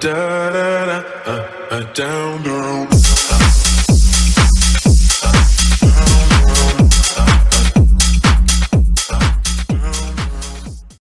down, down.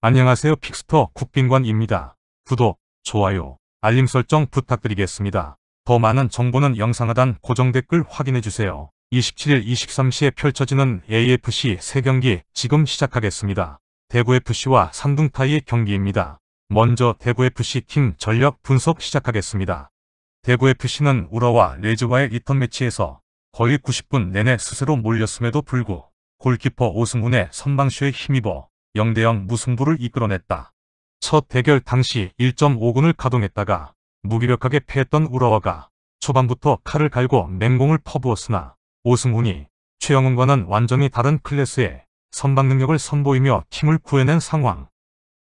안녕하세요. 픽스터 국빈관입니다. 구독, 좋아요, 알림 설정 부탁드리겠습니다. 더 많은 정보는 영상 하단 고정 댓글 확인해주세요. 27일 23시에 펼쳐지는 AFC 3경기 지금 시작하겠습니다. 대구FC와 산둥타이의 경기입니다. 먼저 대구FC 팀 전력 분석 시작하겠습니다. 대구FC는 우라와 레즈와의 리턴 매치에서 거의 90분 내내 스스로 몰렸음에도 불구 골키퍼 오승훈의 선방쇼에 힘입어 0대0 무승부를 이끌어냈다. 첫 대결 당시 1.5군을 가동했다가 무기력하게 패했던 우라와가 초반부터 칼을 갈고 맹공을 퍼부었으나 오승훈이 최영훈과는 완전히 다른 클래스의 선방 능력을 선보이며 팀을 구해낸 상황.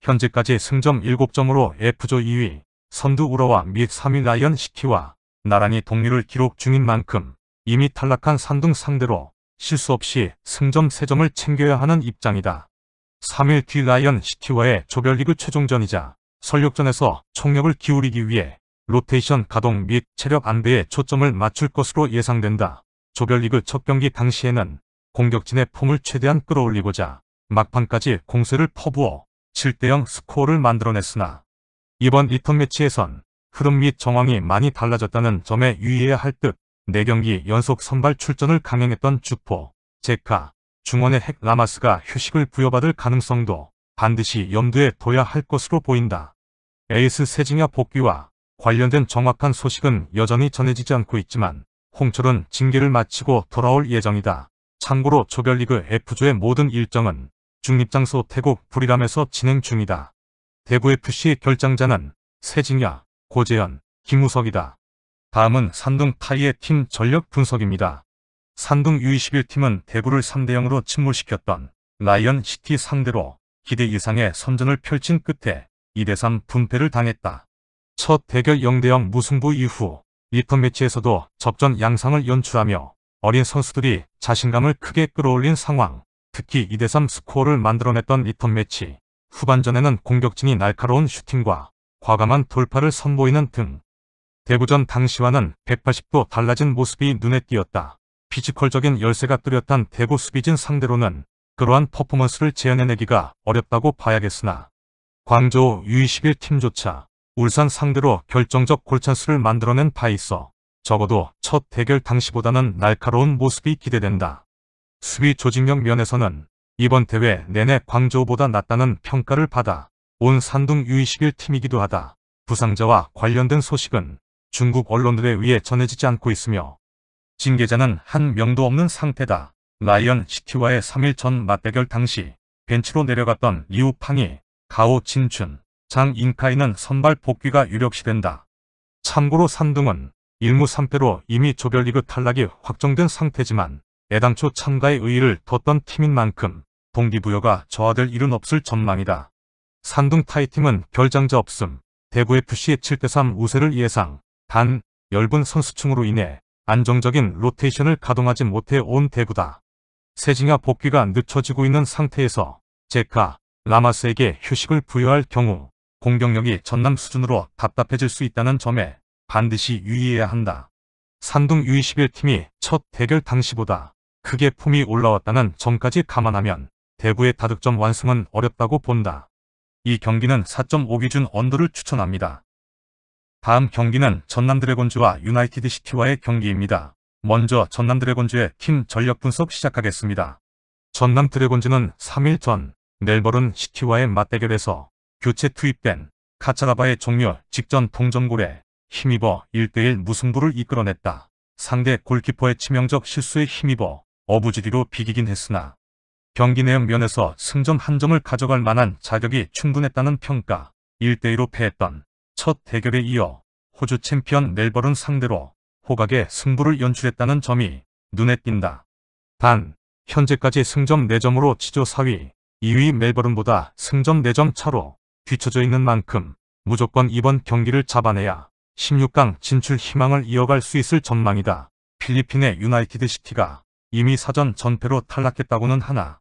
현재까지 승점 7점으로 F조 2위 선두 우라와 및 3위 라이언 시티와 나란히 동률을 기록 중인 만큼 이미 탈락한 산둥 상대로 실수 없이 승점 3점을 챙겨야 하는 입장이다. 3일 뒤 라이언 시티와의 조별리그 최종전이자 설욕전에서 총력을 기울이기 위해 로테이션 가동 및 체력 안배에 초점을 맞출 것으로 예상된다. 조별리그 첫 경기 당시에는 공격진의 폼을 최대한 끌어올리고자 막판까지 공세를 퍼부어 7대0 스코어를 만들어냈으나 이번 리턴 매치에선 흐름 및 정황이 많이 달라졌다는 점에 유의해야 할 듯 4경기 연속 선발 출전을 강행했던 주포, 제카, 중원의 핵 라마스가 휴식을 부여받을 가능성도 반드시 염두에 둬야 할 것으로 보인다. 에이스 세징야 복귀와 관련된 정확한 소식은 여전히 전해지지 않고 있지만 홍철은 징계를 마치고 돌아올 예정이다. 참고로 조별리그 F조의 모든 일정은 중립장소 태국 불이람에서 진행 중이다. 대구FC의 결장자는 세징야, 고재현, 김우석이다. 다음은 산둥타이의 팀 전력 분석입니다. 산둥 U21팀은 대구를 3대0으로 침몰시켰던 라이언 시티 상대로 기대 이상의 선전을 펼친 끝에 2대3 분패를 당했다. 첫 대결 0대0 무승부 이후 리턴 매치에서도 접전 양상을 연출하며 어린 선수들이 자신감을 크게 끌어올린 상황, 특히 2대3 스코어를 만들어냈던 리턴 매치 후반전에는 공격진이 날카로운 슈팅과 과감한 돌파를 선보이는 등 대구전 당시와는 180도 달라진 모습이 눈에 띄었다. 피지컬적인 열세가 뚜렷한 대구 수비진 상대로는 그러한 퍼포먼스를 재현해내기가 어렵다고 봐야겠으나 광저우 U21 팀조차 울산 상대로 결정적 골찬스를 만들어낸 바 있어 적어도 첫 대결 당시보다는 날카로운 모습이 기대된다. 수비 조직력 면에서는 이번 대회 내내 광저우보다 낫다는 평가를 받아 온 산둥 U21 팀이기도 하다. 부상자와 관련된 소식은 중국 언론들에 의해 전해지지 않고 있으며 징계자는 한 명도 없는 상태다. 라이언 시티와의 3일 전 맞대결 당시 벤치로 내려갔던 리우팡이 가오 진춘, 장 인카이는 선발 복귀가 유력시된다. 참고로 산둥은 1무 3패로 이미 조별리그 탈락이 확정된 상태지만 애당초 참가에 의의를 뒀던 팀인 만큼 동기부여가 저하될 일은 없을 전망이다. 산둥타이팀은 결장자 없음, 대구FC의 7대3 우세를 예상, 단 엷은 선수층으로 인해 안정적인 로테이션을 가동하지 못해 온 대구다. 세징야 복귀가 늦춰지고 있는 상태에서 제카, 라마스에게 휴식을 부여할 경우 공격력이 전남 수준으로 답답해질 수 있다는 점에 반드시 유의해야 한다. 산둥 U21팀이 첫 대결 당시보다 크게 폼이 올라왔다는 점까지 감안하면 대구의 다득점 완승은 어렵다고 본다. 이 경기는 4.5 기준 언더를 추천합니다. 다음 경기는 전남 드래곤즈와 유나이티드 시티와의 경기입니다. 먼저 전남 드래곤즈의 팀 전력 분석 시작하겠습니다. 전남 드래곤즈는 3일 전 멜버른 시티와의 맞대결에서 교체 투입된 카차라바의 종료 직전 동점골에 힘입어 1대1 무승부를 이끌어냈다. 상대 골키퍼의 치명적 실수에 힘입어 어부지리로 비기긴 했으나 경기 내용 면에서 승점 1점을 가져갈 만한 자격이 충분했다는 평가, 1대2로 패했던 첫 대결에 이어 호주 챔피언 멜버른 상대로 호각의 승부를 연출했다는 점이 눈에 띈다. 단, 현재까지 승점 4점으로 지조 4위, 2위 멜버른보다 승점 4점 차로 뒤처져 있는 만큼 무조건 이번 경기를 잡아내야 16강 진출 희망을 이어갈 수 있을 전망이다. 필리핀의 유나이티드 시티가 이미 사전 전패로 탈락했다고는 하나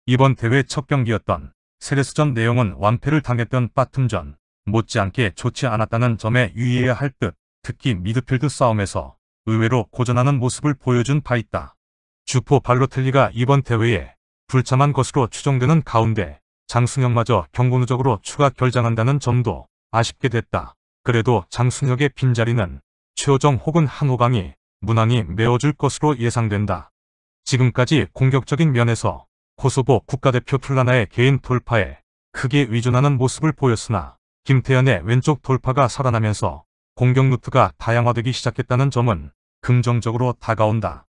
이번 대회 첫 경기였던 세레스전 내용은 완패를 당했던 빠툼전, 못지않게 좋지 않았다는 점에 유의해야 할 듯, 특히 미드필드 싸움에서 의외로 고전하는 모습을 보여준 바 있다. 주포 발로텔리가 이번 대회에 불참한 것으로 추정되는 가운데 장순혁마저 경고 누적으로 추가 결장한다는 점도 아쉽게 됐다. 그래도 장순혁의 빈자리는 최호정 혹은 한호강이 무난히 메워줄 것으로 예상된다. 지금까지 공격적인 면에서 코소보 국가대표 플라나의 개인 돌파에 크게 의존하는 모습을 보였으나 김태현의 왼쪽 돌파가 살아나면서 공격 루트가 다양화되기 시작했다는 점은 긍정적으로 다가온다.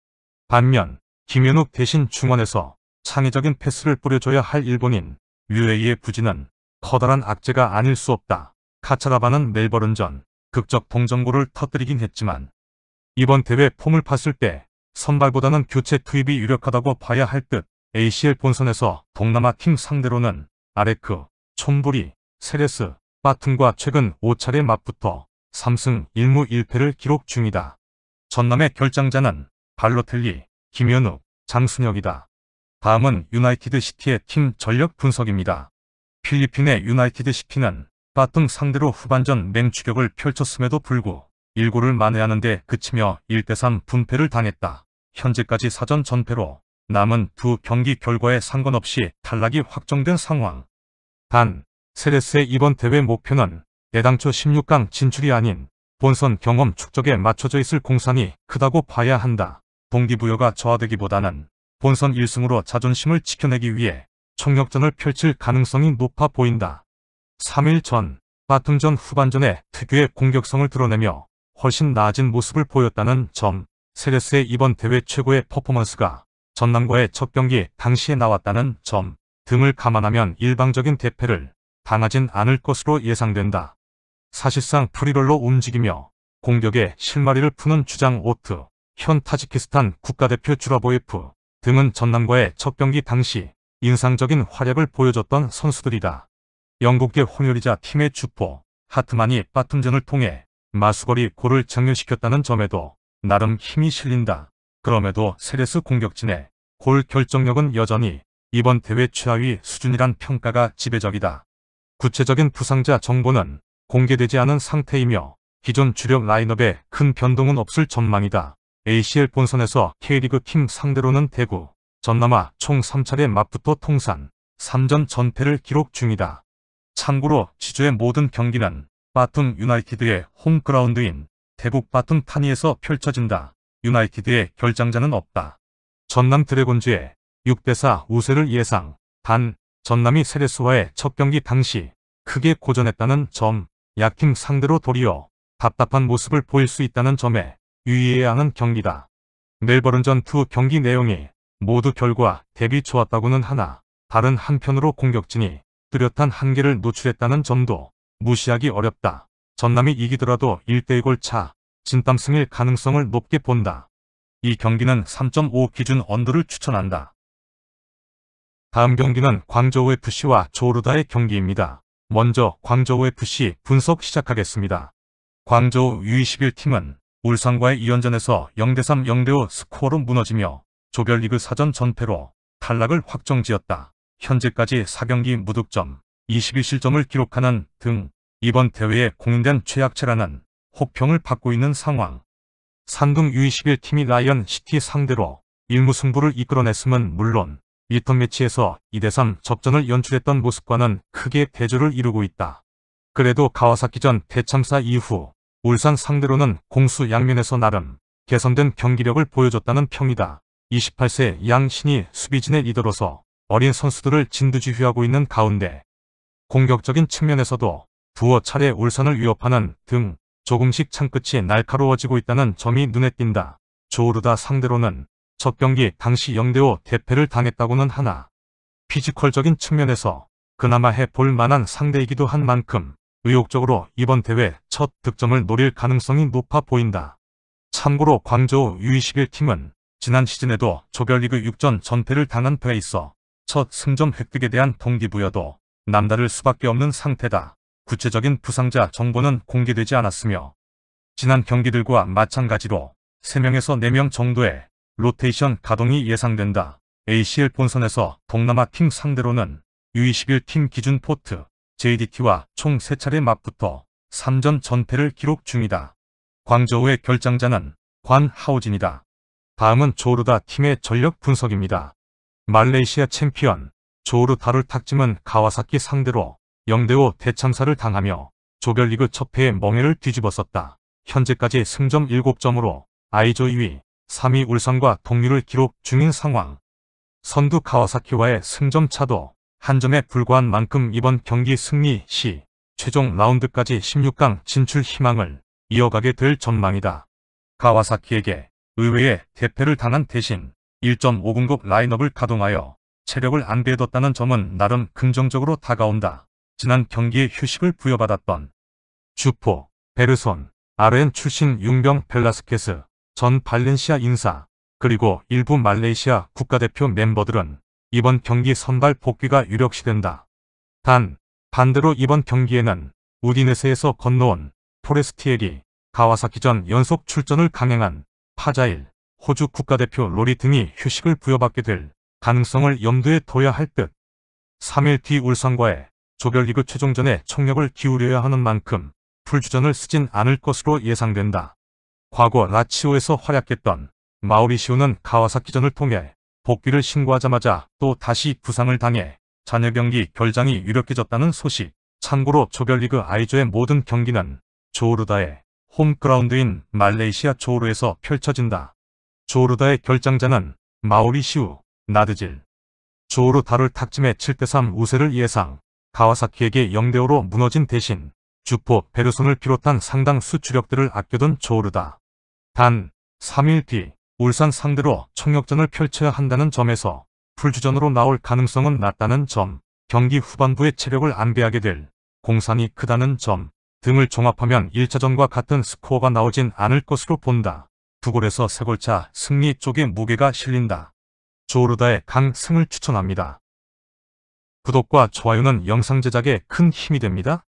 반면 김현욱 대신 중원에서 창의적인 패스를 뿌려줘야 할 일본인 류에이의 부진은 커다란 악재가 아닐 수 없다. 카차라바는 멜버른전 극적 동점골을 터뜨리긴 했지만 이번 대회 폼을 봤을 때 선발보다는 교체 투입이 유력하다고 봐야 할 듯. ACL 본선에서 동남아 팀 상대로는 아레크, 촌부리, 세레스, 바툼과 최근 5차례 맞붙어 3승 1무 1패를 기록 중이다. 전남의 결장자는 발로텔리, 김현욱, 장순혁이다. 다음은 유나이티드 시티의 팀 전력 분석입니다. 필리핀의 유나이티드 시티는 바툼 상대로 후반전 맹추격을 펼쳤음에도 불구 1골을 만회하는 데 그치며 1대3 분패를 당했다. 현재까지 사전 전패로 남은 두 경기 결과에 상관없이 탈락이 확정된 상황. 단, 세레스의 이번 대회 목표는 애당초 16강 진출이 아닌 본선 경험 축적에 맞춰져 있을 공산이 크다고 봐야 한다. 동기부여가 저하되기보다는 본선 1승으로 자존심을 지켜내기 위해 총력전을 펼칠 가능성이 높아 보인다. 3일 전 바툼전 후반전에 특유의 공격성을 드러내며 훨씬 나아진 모습을 보였다는 점, 세레스의 이번 대회 최고의 퍼포먼스가 전남과의 첫 경기 당시에 나왔다는 점 등을 감안하면 일방적인 대패를 당하진 않을 것으로 예상된다. 사실상 프리롤로 움직이며 공격에 실마리를 푸는 주장 오트, 현 타지키스탄 국가대표 주라보예프 등은 전남과의 첫 경기 당시 인상적인 활약을 보여줬던 선수들이다. 영국계 혼혈이자 팀의 주포 하트만이 바툼전을 통해 마수거리 골을 정렬시켰다는 점에도 나름 힘이 실린다. 그럼에도 세레스 공격진의 골 결정력은 여전히 이번 대회 최하위 수준이란 평가가 지배적이다. 구체적인 부상자 정보는 공개되지 않은 상태이며 기존 주력 라인업에 큰 변동은 없을 전망이다. ACL 본선에서 K리그 팀 상대로는 대구, 전남아 총 3차례 맞붙어 통산 3전 전패를 기록 중이다. 참고로 지주의 모든 경기는 바툼 유나이티드의 홈그라운드인 대북 바툼 타니에서 펼쳐진다. 유나이티드의 결장자는 없다. 전남 드래곤즈의 6대4 우세를 예상. 단, 전남이 세레스와의 첫 경기 당시 크게 고전했다는 점, 약팀 상대로 도리어 답답한 모습을 보일 수 있다는 점에 유의해야 하는 경기다. 멜버른전 두 경기 내용이 모두 결과 대비 좋았다고는 하나 다른 한편으로 공격진이 뚜렷한 한계를 노출했다는 점도 무시하기 어렵다. 전남이 이기더라도 1대2골 차, 진땀승일 가능성을 높게 본다. 이 경기는 3.5 기준 언더를 추천한다. 다음 경기는 광저우FC와 조르다의 경기입니다. 먼저 광저우FC 분석 시작하겠습니다. 광저우 U21팀은 울산과의 2연전에서 0대3 0대5 스코어로 무너지며 조별리그 사전 전패로 탈락을 확정지었다. 현재까지 4경기 무득점, 21실점을 기록하는 등 이번 대회에 공인된 최악체라는 혹평을 받고 있는 상황. 산둥 U21팀이 라이언 시티 상대로 1무승부를 이끌어냈음은 물론 리턴 매치에서 2대3 접전을 연출했던 모습과는 크게 대조를 이루고 있다. 그래도 가와사키전 대참사 이후 울산 상대로는 공수 양면에서 나름 개선된 경기력을 보여줬다는 평이다. 28세 양신이 수비진의 리더로서 어린 선수들을 진두지휘하고 있는 가운데 공격적인 측면에서도 두어 차례 울산을 위협하는 등 조금씩 창끝이 날카로워지고 있다는 점이 눈에 띈다. 조르다 상대로는 첫 경기 당시 0대5 대패를 당했다고는 하나 피지컬적인 측면에서 그나마 해볼 만한 상대이기도 한 만큼 의욕적으로 이번 대회 첫 득점을 노릴 가능성이 높아 보인다. 참고로 광저우 U21팀은 지난 시즌에도 조별리그 6전 전패를 당한 바에 있어 첫 승점 획득에 대한 동기부여도 남다를 수밖에 없는 상태다. 구체적인 부상자 정보는 공개되지 않았으며 지난 경기들과 마찬가지로 3명에서 4명 정도의 로테이션 가동이 예상된다. ACL 본선에서 동남아 팀 상대로는 U21팀 기준 포트, JDT와 총 3차례 맞붙어 3전 전패를 기록 중이다. 광저우의 결장자는 관하오진이다. 다음은 조르다 팀의 전력 분석입니다. 말레이시아 챔피언 조르다룰 탁짐은 가와사키 상대로 0대5 대참사를 당하며 조별리그 첫 패의 멍해를 뒤집었었다. 현재까지 승점 7점으로 아이조 2위, 3위 울산과 동률을 기록 중인 상황. 선두 가와사키와의 승점 차도 한 점에 불과한 만큼 이번 경기 승리 시 최종 라운드까지 16강 진출 희망을 이어가게 될 전망이다. 가와사키에게 의외의 대패를 당한 대신 1.5등급 라인업을 가동하여 체력을 안 빼뒀다는 점은 나름 긍정적으로 다가온다. 지난 경기에 휴식을 부여받았던 주포, 베르손, RN 출신 융병 벨라스케스, 전 발렌시아 인사, 그리고 일부 말레이시아 국가대표 멤버들은 이번 경기 선발 복귀가 유력시된다. 단, 반대로 이번 경기에는 우디네세에서 건너온 포레스티엘이 가와사키전 연속 출전을 강행한 파자일, 호주 국가대표 로리 등이 휴식을 부여받게 될 가능성을 염두에 둬야 할 듯. 3일 뒤 울산과의 조별리그 최종전에 총력을 기울여야 하는 만큼 풀주전을 쓰진 않을 것으로 예상된다. 과거 라치오에서 활약했던 마우리시오는 가와사키전을 통해 복귀를 신고하자마자 또 다시 부상을 당해 잔여 경기 결장이 유력해졌다는 소식. 참고로 조별리그 아이조의 모든 경기는 조르다의 홈그라운드인 말레이시아 조르에서 펼쳐진다. 조르다의 결장자는 마우리시우, 나드질. 조르다룰 탁짐의 7대3 우세를 예상. 가와사키에게 0대5로 무너진 대신 주포 베르손을 비롯한 상당수 주력들을 아껴둔 조르다. 단 3일 뒤 울산 상대로 총력전을 펼쳐야 한다는 점에서 풀주전으로 나올 가능성은 낮다는 점, 경기 후반부에 체력을 안배하게 될 공산이 크다는 점 등을 종합하면 1차전과 같은 스코어가 나오진 않을 것으로 본다. 두 골에서 세 골차 승리 쪽에 무게가 실린다. 조르다의 강승을 추천합니다. 구독과 좋아요는 영상 제작에 큰 힘이 됩니다.